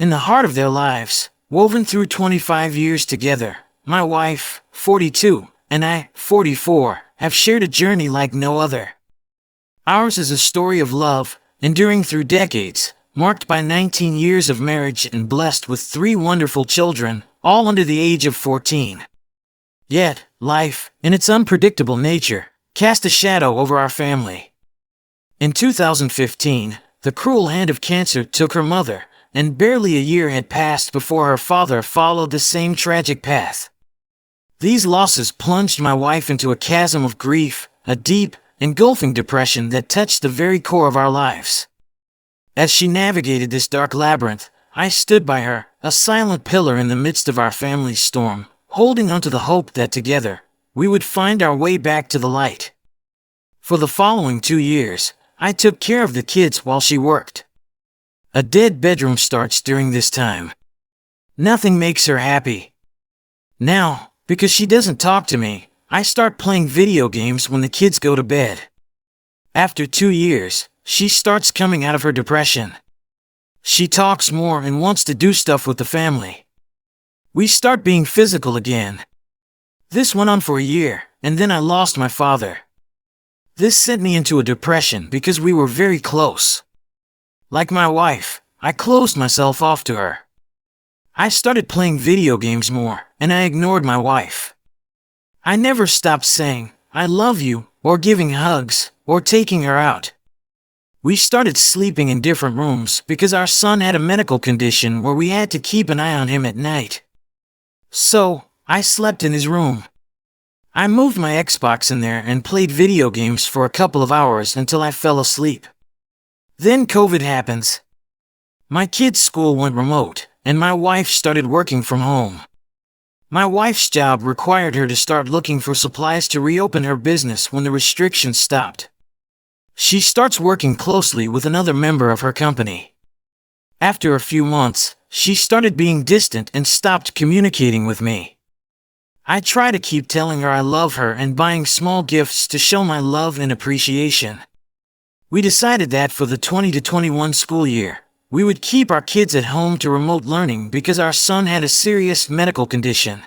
In the heart of their lives, woven through 25 years together, my wife, 42, and I, 44, have shared a journey like no other. Ours is a story of love, enduring through decades, marked by 19 years of marriage and blessed with 3 wonderful children, all under the age of 14. Yet, life, in its unpredictable nature, cast a shadow over our family. In 2015, the cruel hand of cancer took her mother, and barely a year had passed before her father followed the same tragic path. These losses plunged my wife into a chasm of grief, a deep, engulfing depression that touched the very core of our lives. As she navigated this dark labyrinth, I stood by her, a silent pillar in the midst of our family's storm, holding onto the hope that together, we would find our way back to the light. For the following 2 years, I took care of the kids while she worked. A dead bedroom starts during this time. Nothing makes her happy. Now, because she doesn't talk to me, I start playing video games when the kids go to bed. After 2 years, she starts coming out of her depression. She talks more and wants to do stuff with the family. We start being physical again. This went on for a year, and then I lost my father. This sent me into a depression because we were very close. Like my wife, I closed myself off to her. I started playing video games more, and I ignored my wife. I never stopped saying, "I love you," or giving hugs, or taking her out. We started sleeping in different rooms because our son had a medical condition where we had to keep an eye on him at night. So, I slept in his room. I moved my Xbox in there and played video games for a couple of hours until I fell asleep. Then COVID happens. My kids' school went remote, and my wife started working from home. My wife's job required her to start looking for supplies to reopen her business when the restrictions stopped. She starts working closely with another member of her company. After a few months, she started being distant and stopped communicating with me. I try to keep telling her I love her and buying small gifts to show my love and appreciation. We decided that for the 20 to 21 school year, we would keep our kids at home to remote learning because our son had a serious medical condition.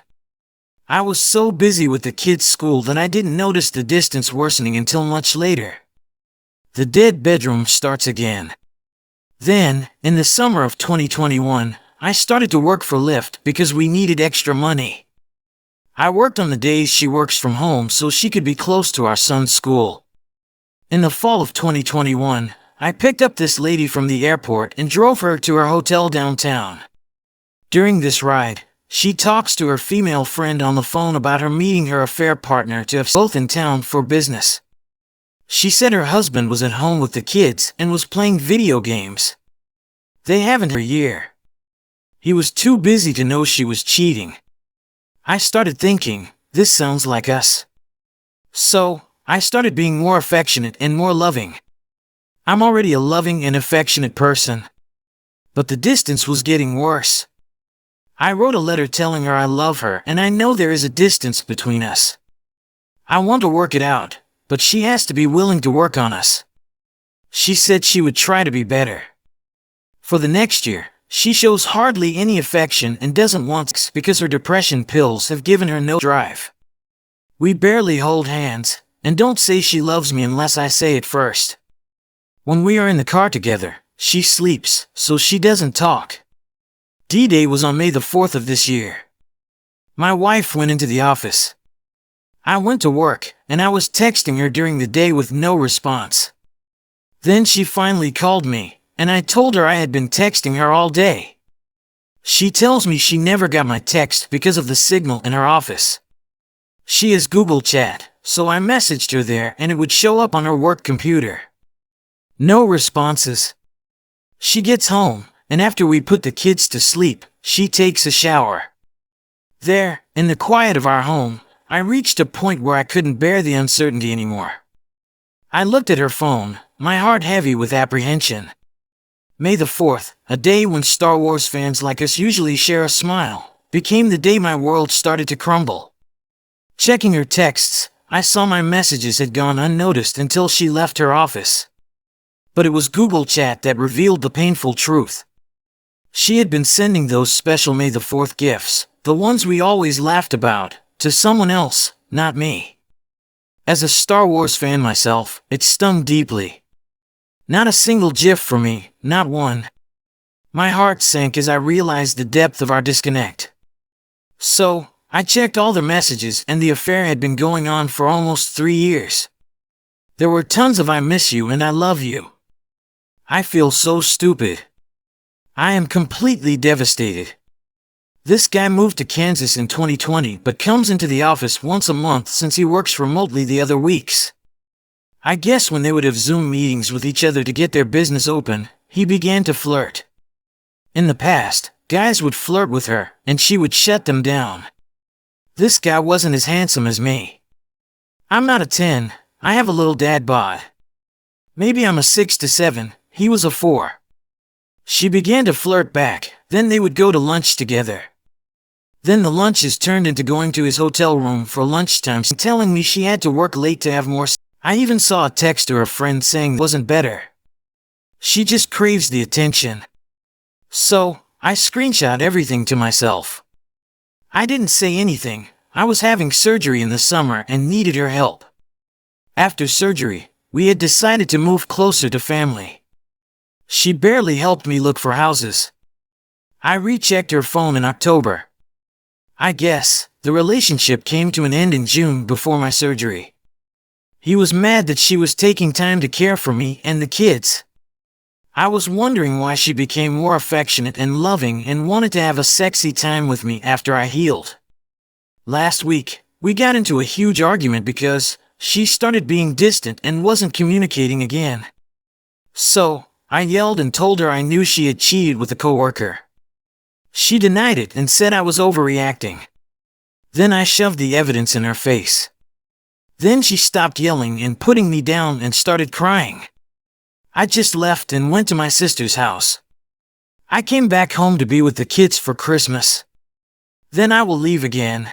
I was so busy with the kids' school that I didn't notice the distance worsening until much later. The dead bedroom starts again. Then, in the summer of 2021, I started to work for Lyft because we needed extra money. I worked on the days she works from home so she could be close to our son's school. In the fall of 2021, I picked up this lady from the airport and drove her to her hotel downtown. During this ride, she talks to her female friend on the phone about her meeting her affair partner to have both in town for business. She said her husband was at home with the kids and was playing video games. They haven't for a year. He was too busy to know she was cheating. I started thinking, this sounds like us. So, I started being more affectionate and more loving. I'm already a loving and affectionate person. But the distance was getting worse. I wrote a letter telling her I love her and I know there is a distance between us. I want to work it out, but she has to be willing to work on us. She said she would try to be better. For the next year, she shows hardly any affection and doesn't want sex because her depression pills have given her no drive. We barely hold hands, and don't say she loves me unless I say it first. When we are in the car together, she sleeps, so she doesn't talk. D-Day was on May the 4th of this year. My wife went into the office. I went to work, and I was texting her during the day with no response. Then she finally called me, and I told her I had been texting her all day. She tells me she never got my text because of the signal in her office. She has Google Chat, so I messaged her there and it would show up on her work computer. No responses. She gets home, and after we put the kids to sleep, she takes a shower. There, in the quiet of our home, I reached a point where I couldn't bear the uncertainty anymore. I looked at her phone, my heart heavy with apprehension. May the 4th, a day when Star Wars fans like us usually share a smile, became the day my world started to crumble. Checking her texts, I saw my messages had gone unnoticed until she left her office. But it was Google Chat that revealed the painful truth. She had been sending those special May the 4th gifts, the ones we always laughed about, to someone else, not me. As a Star Wars fan myself, it stung deeply. Not a single GIF for me, not one. My heart sank as I realized the depth of our disconnect. So, I checked all their messages, and the affair had been going on for almost 3 years. There were tons of "I miss you" and "I love you." I feel so stupid. I am completely devastated. This guy moved to Kansas in 2020 but comes into the office once a month since he works remotely the other weeks. I guess when they would have Zoom meetings with each other to get their business open, he began to flirt. In the past, guys would flirt with her, and she would shut them down. This guy wasn't as handsome as me. I'm not a 10, I have a little dad bod. Maybe I'm a 6 to 7, he was a 4. She began to flirt back, then they would go to lunch together. Then the lunches turned into going to his hotel room for lunchtime and telling me she had to work late to have more. I even saw a text to a friend saying it wasn't better. She just craves the attention. So, I screenshot everything to myself. I didn't say anything. I was having surgery in the summer and needed her help. After surgery, we had decided to move closer to family. She barely helped me look for houses. I rechecked her phone in October. I guess the relationship came to an end in June before my surgery. He was mad that she was taking time to care for me and the kids. I was wondering why she became more affectionate and loving and wanted to have a sexy time with me after I healed. Last week, we got into a huge argument because she started being distant and wasn't communicating again. So, I yelled and told her I knew she had cheated with a coworker. She denied it and said I was overreacting. Then I shoved the evidence in her face. Then she stopped yelling and putting me down and started crying. I just left and went to my sister's house. I came back home to be with the kids for Christmas. Then I will leave again.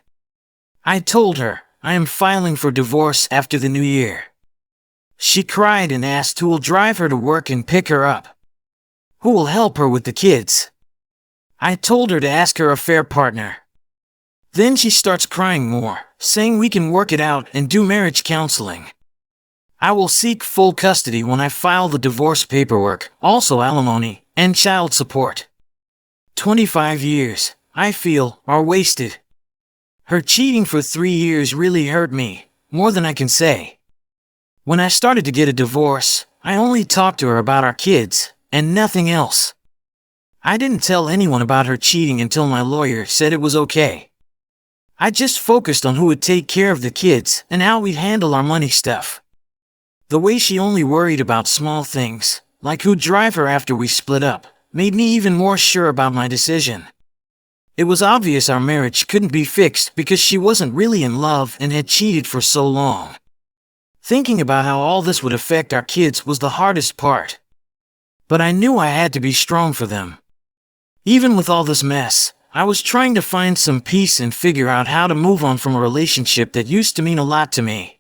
I told her I am filing for divorce after the new year. She cried and asked who will drive her to work and pick her up. Who will help her with the kids? I told her to ask her affair partner. Then she starts crying more, saying we can work it out and do marriage counseling. I will seek full custody when I file the divorce paperwork, also alimony, and child support. 25 years, I feel, are wasted. Her cheating for 3 years really hurt me, more than I can say. When I started to get a divorce, I only talked to her about our kids, and nothing else. I didn't tell anyone about her cheating until my lawyer said it was okay. I just focused on who would take care of the kids and how we'd handle our money stuff. The way she only worried about small things, like who'd drive her after we split up, made me even more sure about my decision. It was obvious our marriage couldn't be fixed because she wasn't really in love and had cheated for so long. Thinking about how all this would affect our kids was the hardest part. But I knew I had to be strong for them. Even with all this mess, I was trying to find some peace and figure out how to move on from a relationship that used to mean a lot to me.